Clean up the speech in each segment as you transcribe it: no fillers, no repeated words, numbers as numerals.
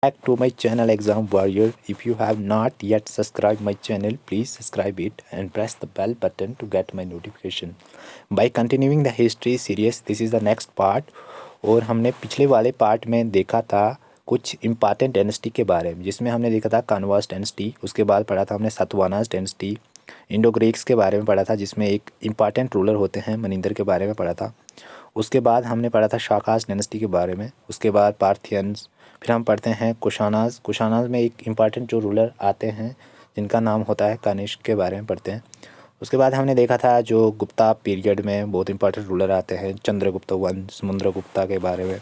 back to my channel Exam Warrior. If you have not yet subscribed my channel, please subscribe it and press the bell button to get my notification. By continuing the history series, this is the next part. और हमने पिछले वाले part में देखा था कुछ important dynasty के बारे में, जिसमें हमने देखा था कानवास डायनेस्टी। उसके बाद पढ़ा था हमने सातवाहनास डायनेस्टी, इंडो ग्रीक्स के बारे में पढ़ा था जिसमें एक इम्पॉर्टेंट रूलर होते हैं मनिंदर के बारे में पढ़ा था। उसके बाद हमने पढ़ा था शाकास डायनेस्टी के बारे में। उसके बाद पार्थियंस, फिर हम पढ़ते हैं कुशानास। कुशानास में एक इम्पॉर्टेंट जो रूलर आते हैं जिनका नाम होता है कनिष्क के बारे में पढ़ते हैं। उसके बाद हमने देखा था जो गुप्ता पीरियड में बहुत इंपॉर्टेंट रूलर आते हैं, चंद्रगुप्ता वन, समुद्रगुप्ता के बारे में,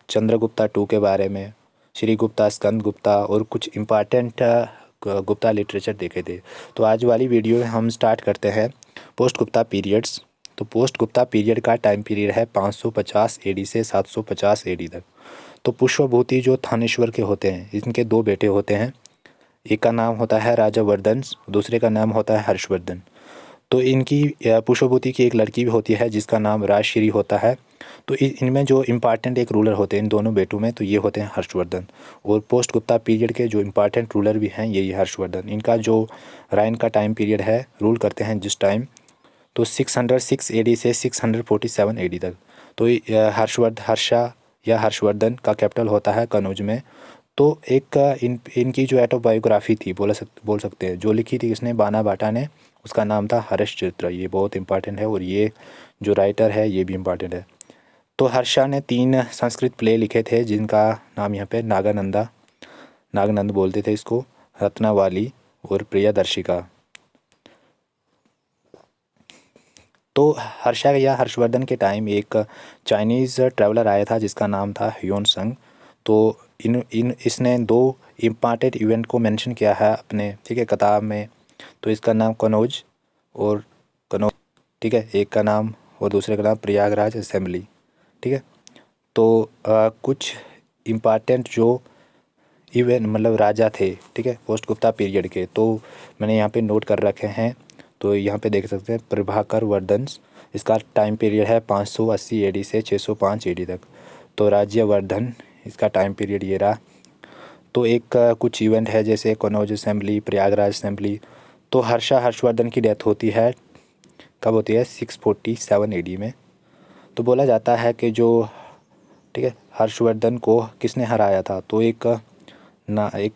चंद्रगुप्ता टू के बारे में, श्रीगुप्ता, स्कंद गुप्ता और कुछ इम्पॉर्टेंट गुप्ता लिटरेचर देखे थे। तो आज वाली वीडियो में हम स्टार्ट करते हैं पोस्ट गुप्ता पीरियड्स। तो पोस्ट गुप्ता पीरियड का टाइम पीरियड है 550 एडी से 750 एडी तक। तो पुष्पभूति जो थानेश्वर के होते हैं, इनके दो बेटे होते हैं, एक का नाम होता है राजा वर्धन, दूसरे का नाम होता है हर्षवर्धन। तो इनकी पुष्पभूति की एक लड़की भी होती है जिसका नाम राजश्री होता है। तो इनमें जो इम्पॉर्टेंट एक रूलर होते हैं इन दोनों बेटों में, तो ये होते हैं हर्षवर्धन। और पोस्ट गुप्ता पीरियड के जो इम्पॉर्टेंट रूलर भी हैं यही हर्षवर्धन। इनका जो राइन का टाइम पीरियड है, रूल करते हैं जिस टाइम, तो 606 एडी से 647 एडी तक। तो हर्षवर्धन का कैपिटल होता है कनौज में। तो एक इनकी जो ऑटोबायोग्राफी थी बोल सकते हैं, जो लिखी थी इसने बाना बाटा ने, उसका नाम था हर्षचित्र। ये बहुत इंपॉर्टेंट है और ये जो राइटर है ये भी इम्पॉर्टेंट है। तो हर्षा ने 3 संस्कृत प्ले लिखे थे जिनका नाम यहाँ पे नागनंद बोलते थे इसको, रत्नावाली और प्रियदर्शिका। तो हर्षा या हर्षवर्धन के टाइम एक चाइनीज़ ट्रैवलर आया था जिसका नाम था ह्योन संग। तो इसने 2 इम्पॉर्टेंट इवेंट को मेंशन किया है अपने, ठीक है, किताब में। तो इसका नाम कनौज, ठीक है, एक का नाम और दूसरे का नाम प्रयागराज असेंबली, ठीक है। तो कुछ इम्पॉर्टेंट जो इवेंट मतलब राजा थे, ठीक है, पोस्ट गुप्ता पीरियड के, तो मैंने यहाँ पे नोट कर रखे हैं। तो यहाँ पे देख सकते हैं प्रभाकर वर्धन, इसका टाइम पीरियड है 580 एडी से 605 एडी तक। तो राज्यवर्धन, इसका टाइम पीरियड ये रहा। तो एक कुछ इवेंट है जैसे कनौज असेंबली, प्रयागराज असेंबली। तो हर्षवर्धन की डेथ होती है, कब होती है, 647 एडी में। तो बोला जाता है कि जो, ठीक है, हर्षवर्धन को किसने हराया था, तो एक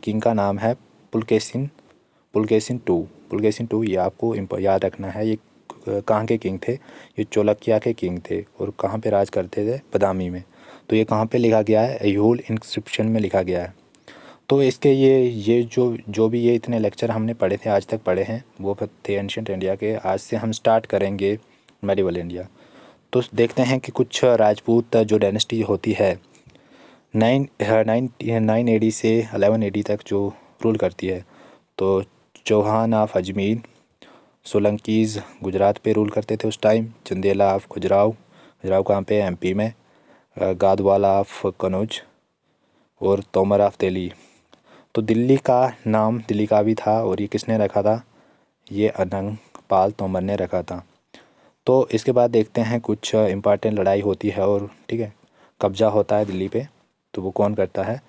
किंग का नाम है पुलकेशिन टू। ये आपको याद रखना है। ये कहाँ के किंग थे, ये चोलकिया के किंग थे और कहाँ पे राज करते थे, बदामी में। तो ये कहाँ पे लिखा गया है, अय्यूल इंस्क्रिप्शन में लिखा गया है। तो इसके ये जो भी ये इतने लेक्चर हमने पढ़े थे, आज तक पढ़े हैं, वो थे एंशिएंट इंडिया के। आज से हम स्टार्ट करेंगे मेडिवल इंडिया। तो देखते हैं कि कुछ राजपूत जो डायनेस्टी होती है 9 एडी से 11 एडी तक जो रूल करती है। तो चौहान ऑफ अजमेर, सोलंकीज़ गुजरात पे रूल करते थे उस टाइम, चंदेला ऑफ खजुराहो कहाँ पे, एमपी में, गादवाला ऑफ कनौज और तोमर ऑफ दिल्ली। तो दिल्ली का भी था और ये किसने रखा था, ये अनंग पाल तोमर ने रखा था। तो इसके बाद देखते हैं कुछ इम्पॉर्टेंट लड़ाई होती है और, ठीक है, कब्जा होता है दिल्ली पे। तो वो कौन करता है,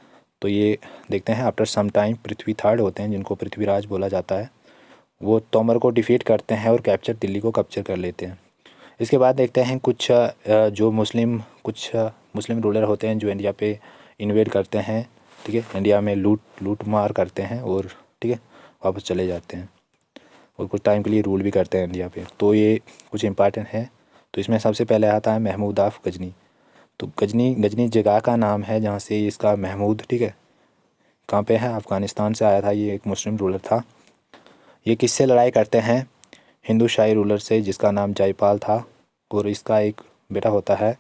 तो ये देखते हैं। आफ्टर सम टाइम पृथ्वी थर्ड होते हैं जिनको पृथ्वीराज बोला जाता है, वो तोमर को डिफीट करते हैं और दिल्ली को कैप्चर कर लेते हैं। इसके बाद देखते हैं कुछ जो मुस्लिम रूलर होते हैं जो इंडिया पे इन्वेड करते हैं, ठीक है, इंडिया में लूट मार करते हैं और, ठीक है, वापस चले जाते हैं और कुछ टाइम के लिए रूल भी करते हैं इंडिया पे। तो ये कुछ इंपॉर्टेंट है। तो इसमें सबसे पहले आता है महमूद ऑफ गजनी। तो गजनी जगह का नाम है जहाँ से इसका महमूद, ठीक है, कहाँ पे है, अफ़गानिस्तान से आया था। ये एक मुस्लिम रूलर था। ये किससे लड़ाई करते हैं, हिंदू शाही रूलर से जिसका नाम जयपाल था। और इसका एक बेटा होता है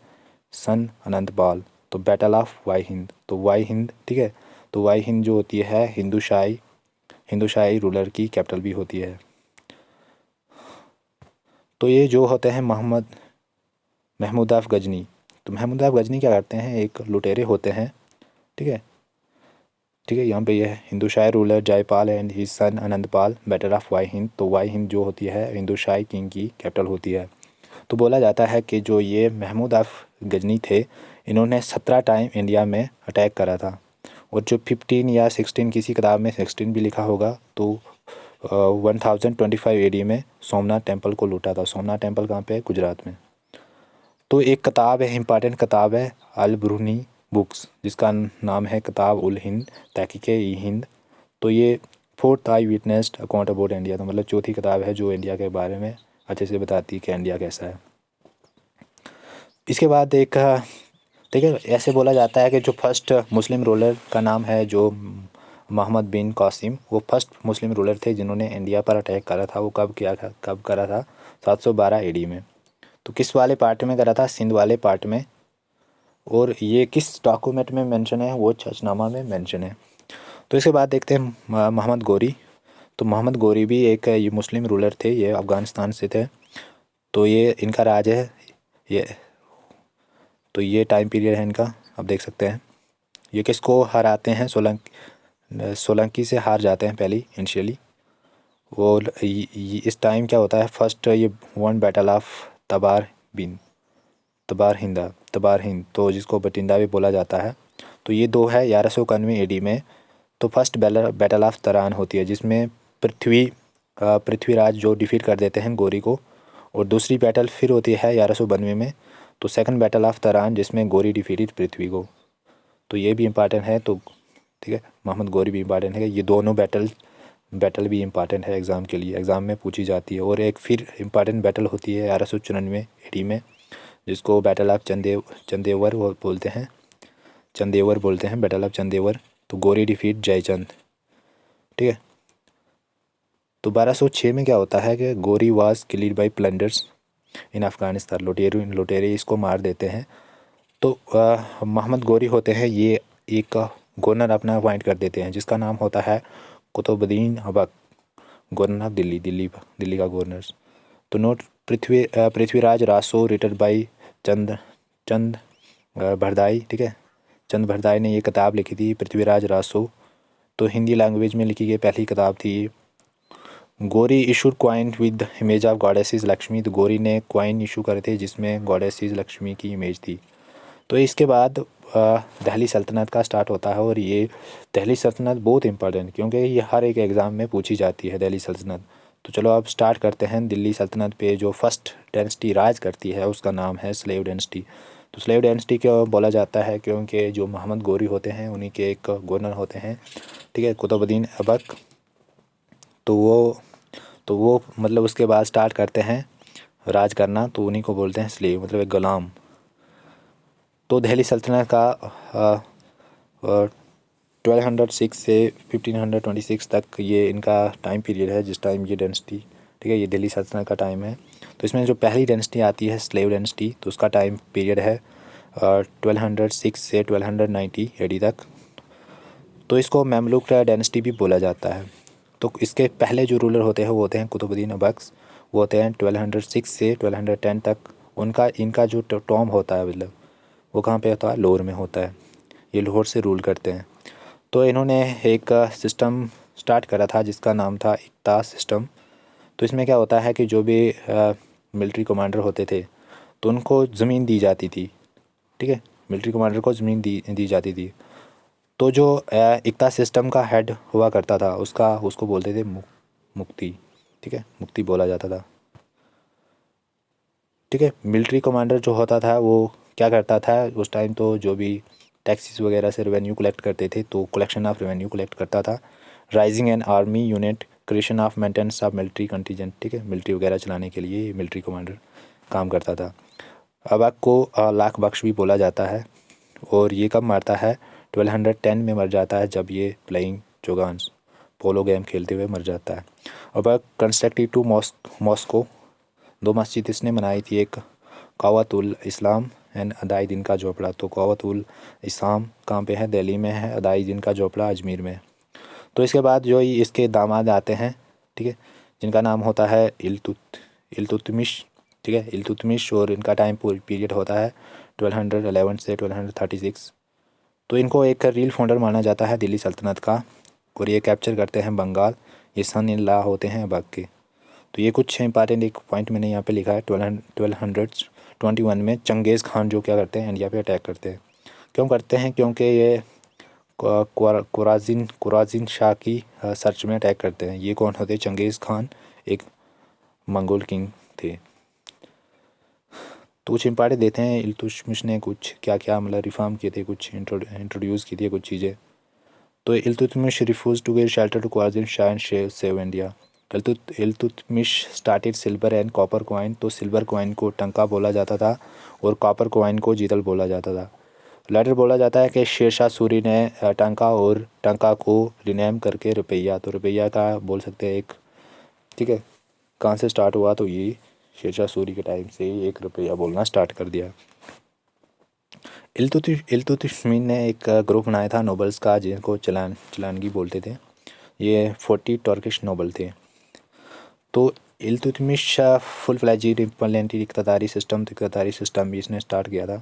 सन अनंतपाल। तो बैटल ऑफ वाई हिंद, तो वाई हिंद, ठीक है, तो वाई हिंद जो होती है हिंदू शाही रूलर की कैपिटल भी होती है। तो ये जो होते हैं महमूद ऑफ गजनी। तो महमूद ऑफ गजनी क्या करते हैं, एक लुटेरे होते हैं, ठीक है, यहाँ पे ये Hindu Shahi ruler Jaipal and his son Anantpal, battle of Waihind. तो वाई हिंद जो होती है हिंदू शाही किंग की कैपिटल होती है। तो बोला जाता है कि जो ये महमूद ऑफ गजनी थे, इन्होंने 17 टाइम इंडिया में अटैक करा था और जो 15 या 16, किसी किताब में 16 भी लिखा होगा, तो 1025 AD में सोमनाथ टेम्पल को लूटा था। सोमनाथ टेम्पल कहाँ पे है? गुजरात में। तो एक किताब है, इम्पॉर्टेंट किताब है, अल ब्रूनी बुक्स, जिसका नाम है किताब उल हिंद तहकीक-ए-हिंद। तो ये fourth I witnessed account about India, तो मतलब चौथी किताब है जो इंडिया के बारे में अच्छे से बताती है कि इंडिया कैसा है। इसके बाद एक ठीक है, ऐसे बोला जाता है कि जो फर्स्ट मुस्लिम रूलर का नाम है जो मोहम्मद बिन कासिम, वो फर्स्ट मुस्लिम रूलर थे जिन्होंने इंडिया पर अटैक करा था। वो कब करा था? 712 AD में। तो किस वाले पार्ट में करा था? सिंध वाले पार्ट में। और ये किस डॉक्यूमेंट में मेंशन है? वो चर्चनामा में मेंशन है। तो इसके बाद देखते हैं मोहम्मद गोरी। तो मोहम्मद गोरी भी एक ये मुस्लिम रूलर थे, ये अफ़गानिस्तान से थे। तो ये इनका राज है ये। तो ये टाइम पीरियड है इनका, आप देख सकते हैं। ये किसको हराते हैं? सोलंकी से हार जाते हैं पहले इनिशियली। और इस टाइम क्या होता है? फर्स्ट ये वन बैटल ऑफ तबार बिन तबार हिंद, तो जिसको बटिंडा भी बोला जाता है। तो ये दो है 1191 AD में। तो फर्स्ट बैटल ऑफ तरान होती है, जिसमें पृथ्वीराज जो डिफीट कर देते हैं गोरी को। और दूसरी बैटल फिर होती है 1192 में, तो सेकंड बैटल ऑफ तरान, जिसमें गोरी डिफीटेड पृथ्वी को। तो ये भी इम्पॉर्टेंट है। तो ठीक है, मोहम्मद गोरी भी इम्पॉर्टेंट है। ये दोनों बैटल भी इम्पॉर्टेंट है एग्ज़ाम के लिए, एग्ज़ाम में पूछी जाती है। और एक फिर इम्पॉर्टेंट बैटल होती है 1194 AD में, जिसको बैटल ऑफ चंदेवर वो बोलते हैं, बैटल ऑफ चंदेवर। तो गोरी डिफीट जयचंद। ठीक है। तो 1206 में क्या होता है कि गोरी वाज किल्ड बाय प्लंडर्स इन अफ़गानिस्तान, लुटेरे इसको मार देते हैं। तो मोहम्मद गोरी होते हैं, ये एक गवर्नर अपना अपॉइंट कर देते हैं, जिसका नाम होता है कुतुबुद्दीन ऐबक, गवर्नर ऑफ दिल्ली का गवर्नर। तो note Prithviraj Raso written by Chand Bardai. ठीक है, चंद भरदाई ने ये किताब लिखी थी, पृथ्वीराज रासो। तो हिंदी लैंग्वेज में लिखी गई पहली किताब थी। गोरी issued coin with image of goddesses Lakshmi. तो गोरी ने क्वाइन इशू करे थे जिसमें गॉडेसेस लक्ष्मी की इमेज थी। तो इसके बाद दिल्ली सल्तनत का स्टार्ट होता है। और ये दिल्ली सल्तनत बहुत इंपॉर्टेंट, क्योंकि ये हर एक एग्ज़ाम में पूछी जाती है दिल्ली सल्तनत। तो चलो अब स्टार्ट करते हैं। दिल्ली सल्तनत पे जो फर्स्ट डायनेस्टी राज करती है उसका नाम है स्लेव डायनेस्टी। तो स्लेव डायनेस्टी क्यों बोला जाता है? क्योंकि जो मोहम्मद गोरी होते हैं उन्हीं के एक गवर्नर होते हैं, ठीक है, कुतुबुद्दीन ऐबक। तो वो मतलब उसके बाद स्टार्ट करते हैं राज करना, तो उन्हीं को बोलते हैं स्लेव, मतलब एक गुलाम। तो दिल्ली सल्तनत का 1206 से 1526 तक ये इनका टाइम पीरियड है, जिस टाइम ये डेंसिटी, ठीक है, ये दिल्ली सल्तनत का टाइम है। तो इसमें जो पहली डेंसिटी आती है स्लेव डेंसिटी, तो उसका टाइम पीरियड है 1206 से 1290 AD तक। तो इसको ममलूक डेंसिटी भी बोला जाता है। तो इसके पहले जो रूलर होते हैं वो होते हैं कुतुबुद्दीन ऐबक। वो होते हैं 1206 से 1210 तक। इनका जो टॉम होता है, मतलब वो कहाँ पे होता है? लाहौर में होता है। ये लाहौर से रूल करते हैं। तो इन्होंने एक सिस्टम स्टार्ट करा था जिसका नाम था इक्ता सिस्टम। तो इसमें क्या होता है कि जो भी मिलिट्री कमांडर होते थे तो उनको ज़मीन दी जाती थी। ठीक है, मिलिट्री कमांडर को ज़मीन दी जाती थी। तो जो इक्ता सिस्टम का हेड हुआ करता था उसको बोलते थे मुक्ति। ठीक है, मुक्ति बोला जाता था। ठीक है, मिलिट्री कमांडर जो होता था वो क्या करता था उस टाइम? तो जो भी टैक्सेस वगैरह से रेवेन्यू कलेक्ट करते थे, तो कलेक्शन ऑफ रेवेन्यू कलेक्ट करता था। Rising an army unit, creation of maintenance of military contingent. ठीक है, मिलिट्री वगैरह चलाने के लिए मिलिट्री कमांडर काम करता था। ऐबक को लाख बख्श भी बोला जाता है। और ये कब मरता है? 1210 में मर जाता है, जब ये प्लेइंग जोगान्स पोलो गेम खेलते हुए मर जाता है। Aibak constructed to Moscow. 2 मस्जिद इसने बनाई थी, एक क़ुव्वत उल इस्लाम एंड अदाई दिन का झोपड़ा। तो क़ुव्वत उल इस्लाम कहाँ पे है? दिल्ली में है। अदाई दिन का झोपड़ा अजमेर में। तो इसके बाद जो इसके दामाद आते हैं, ठीक है, जिनका नाम होता है इल्तुतमिश। ठीक है, इल्तुतमिश। और इनका टाइम पीरियड होता है 1211 से 1236। तो इनको एक रियल फाउंडर माना जाता है दिल्ली सल्तनत का। और ये कैप्चर करते हैं बंगाल। ये सन इन लॉ होते हैं ऐबक के। तो ये कुछ इंपॉर्टेंट एक पॉइंट मैंने यहाँ पे लिखा है। 1221 में चंगेज़ खान जो क्या करते हैं? इंडिया पे अटैक करते हैं। क्यों करते हैं? क्योंकि ये खुराजिन शाह की सर्च में अटैक करते हैं। ये कौन होते हैं? चंगेज़ खान, एक मंगोल किंग थे। तो कुछ इम्पॉर्टेंट देते हैं, इल्तुतमिश ने कुछ क्या क्या मतलब रिफॉर्म किए थे, कुछ इंट्रोड्यूस की थी कुछ चीज़ें। तो Iltutmish refuse to give shelter to Khwarazm Shah and save India. Iltutmish started silver and copper coin. तो सिल्वर कॉइन को टंका बोला जाता था और कॉपर कॉइन को जीतल बोला जाता था। लेटर बोला जाता है कि शेरशाह सूरी ने टंका और टंका को रिनेम करके रुपया, तो रुपया का बोल सकते हैं एक, ठीक है। कहाँ से स्टार्ट हुआ? तो ये शेरशाह सूरी के टाइम से ही एक रुपया बोलना स्टार्ट कर दिया। इल्तुतमिश ने एक ग्रुप बनाया था नोबल्स का, जिनको चलानगी बोलते थे। ये 40 टर्किश नोबल थे। तो इल्तुतमिश फुल फ्लैजिड इम्प्लीमेंटेड इक़्तिदारी सिस्टम भी इसने स्टार्ट किया था,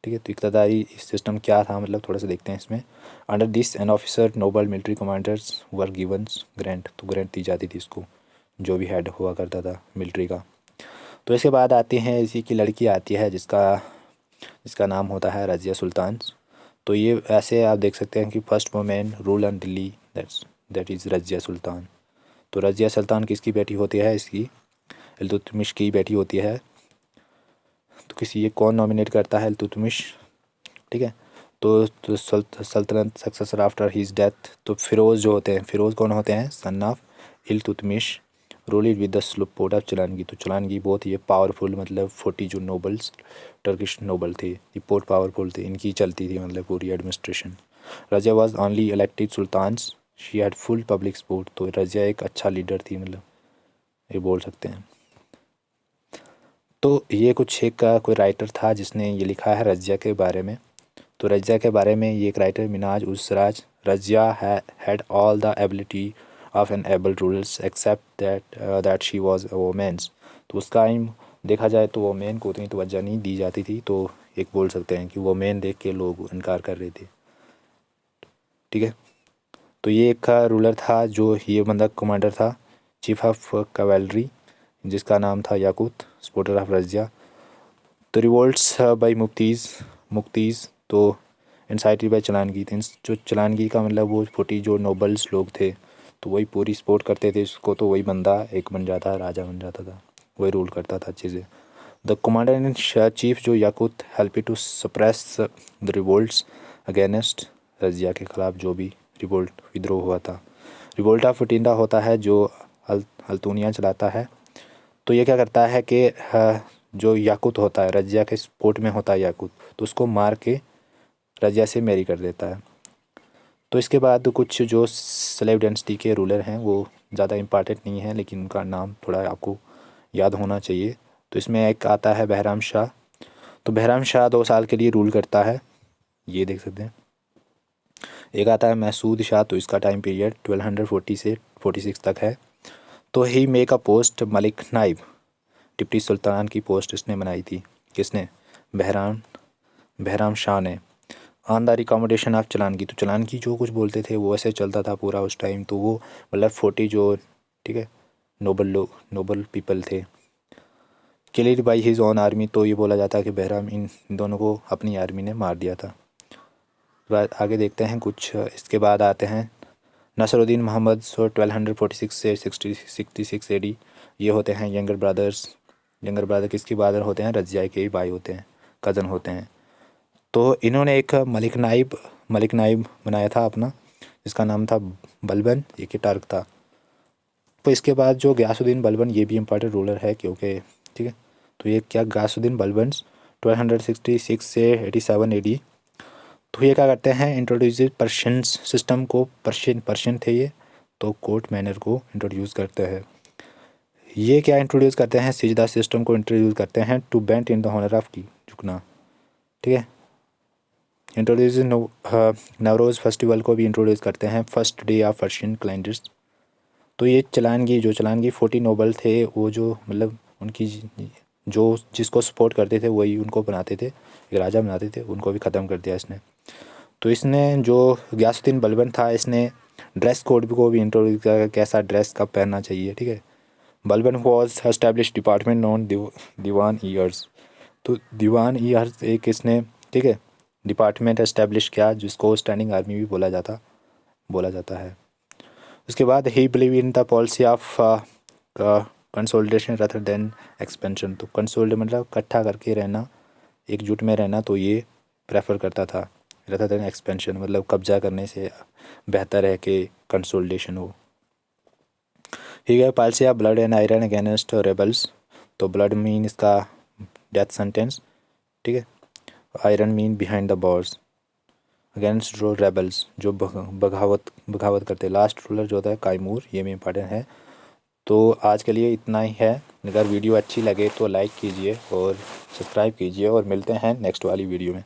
ठीक है। तो इक़्तिदारी सिस्टम क्या था मतलब थोड़ा सा देखते हैं इसमें। Under this an officer noble military commanders were givens grant, तो ग्रांट दी जाती थी इसको, जो भी हेड हुआ करता था मिलिट्री का। तो इसके बाद आते हैं, इसी की लड़की आती है जिसका नाम होता है रज़िया सुल्तान। तो ये ऐसे आप देख सकते हैं कि first women rule in Delhi, that is Razia Sultan. तो रज़िया सुल्तान किसकी बेटी होती है? इसकी इल्तुतमिश की बेटी होती है। तो किसी ये कौन नॉमिनेट करता है? इल्तुतमिश, ठीक है। तो सल्तनत सक्सेसर आफ्टर हिज डेथ, तो फ़िरोज़ जो होते हैं, फ़िरोज़ कौन होते हैं? Son of Iltutmish, ruled with the support of Chahalgani. तो चलानगी बहुत ये पावरफुल, मतलब 40 जो नोबल्स टर्किश नोबल थे ये बहुत पावरफुल थे, इनकी चलती थी मतलब पूरी administration. Razia was only elected sultans, she had full public support. तो रज़िया एक अच्छा लीडर थी, मतलब ये बोल सकते हैं। तो ये कुछ एक कोई राइटर था जिसने ये लिखा है रज़िया के बारे में। तो रज़िया के बारे में ये एक writer Minhaj us Siraj, Razia had all the ability of an able rulers except that she was a womens. तो उस टाइम देखा जाए तो वोमेन को उतनी तवज्जो नहीं दी जाती थी, तो एक बोल सकते हैं कि वोमेन देख के लोग इनकार कर रहे थे, ठीक है। तो ये एक रूलर था, जो ये बंदा कमांडर था, चीफ ऑफ कैवेलरी, जिसका नाम था याकूत, सपोर्टर ऑफ रज़िया। तो रिवोल्ट्स बाई मुक्तीज़ तो इंसाइटेड बाई चलानगी, जो चलानगी का मतलब वो 40 जो नोबल्स लोग थे, तो वही पूरी सपोर्ट करते थे इसको, तो वही बंदा एक बन जाता, राजा बन जाता था, वही रूल करता था अच्छे से। द कमांडर इन चीफ जो Yaqut help to suppress the revolts against Razia के ख़िलाफ़ जो भी रिवोल्ट विद्रोह हुआ था। रिवोल्ट ऑफ फटिंडा होता है जो अल्तुनिया चलाता है। तो ये क्या करता है कि जो याकूत होता है रज़िया के सपोर्ट में होता है याकूत, तो उसको मार के रज़िया से मैरी कर देता है। तो इसके बाद कुछ जो स्लेव डेंसिटी के रूलर हैं वो ज़्यादा इम्पॉर्टेंट नहीं है, लेकिन उनका नाम थोड़ा आपको याद होना चाहिए। तो इसमें एक आता है बहराम शाह। तो बहराम शाह 2 साल के लिए रूल करता है, ये देख सकते हैं। एक आता है महसूद शाह, तो इसका टाइम पीरियड 1240 से 46 तक है। तो he make a post Malik Naib, deputy sultan की पोस्ट इसने बनाई थी, किसने? बहराम शाह ने। On the recommendation of Chahalgani, तो चलानगी जो कुछ बोलते थे वो ऐसे चलता था पूरा उस टाइम। तो वो मतलब 40 जो, ठीक है, नोबल पीपल थे, killed by his own army. तो ये बोला जाता है कि बहराम इन दोनों को अपनी आर्मी ने मार दिया था। आगे देखते हैं कुछ। इसके बाद आते हैं नसरुद्दीन मोहम्मद, सो 1246 से 66 AD। ये होते हैं यंगर ब्रदर किसकी ब्रदर होते हैं? रज़िया के ही भाई होते हैं, कज़न होते हैं। तो इन्होंने एक मलिक नाइब बनाया था अपना, जिसका नाम था बलबन, ये कि टर्क था। तो इसके बाद जो गयासुद्दीन बलबन, ये भी इम्पोर्टेंट रूलर है क्योंकि, ठीक है। तो ये क्या गयासुद्दीन बलबन 1266 से 87 AD। तो ये क्या करते हैं? इंट्रोड्यूस पर्शियन सिस्टम को, पर्शियन थे ये, तो कोर्ट मैनर को इंट्रोड्यूस करते हैं। ये क्या इंट्रोड्यूस करते हैं? सिजदा सिस्टम को इंट्रोड्यूस करते हैं, to bent in the honour of की, झुकना, ठीक है। इंट्रोड्यूस नवरोज़ फेस्टिवल को भी इंट्रोड्यूस करते हैं, first day of Persian calendars. तो ये चलानगी 40 नोबल थे, वो जो मतलब उनकी जो जिसको सपोर्ट करते थे वही उनको बनाते थे, एक राजा बनाते थे, उनको भी ख़त्म कर दिया इसने। तो इसने जो गयासुद्दीन बलबन था, इसने ड्रेस कोड को भी इंट्रोड्यूस किया, कैसा ड्रेस कब पहनना चाहिए, ठीक है। Balban was establish department known Diwan Arz. तो दीवान ईयर्स एक इसने, ठीक है, डिपार्टमेंट एस्टेब्लिश किया, जिसको स्टैंडिंग आर्मी भी बोला जाता है। उसके बाद ही believe in the policy of consolidation rather than expansion. तो कंसोलिड मतलब इकट्ठा करके रहना, एकजुट में रहना, तो ये प्रेफर करता था। rather देन एक्सपेंशन मतलब कब्जा करने से बेहतर है कि कंसोलिडेशन हो। ठीक है, policy of blood and iron against rebels. तो ब्लड मीन इसका डेथ सेंटेंस, ठीक है। Iron mean behind the Bohr's, against जो रेबल्स जो बगावत करते। लास्ट रूलर जो होता है कायमूर, ये भी इम्पॉर्टेंट है। तो आज के लिए इतना ही है। अगर वीडियो अच्छी लगे तो लाइक कीजिए और सब्सक्राइब कीजिए, और मिलते हैं नेक्स्ट वाली वीडियो में।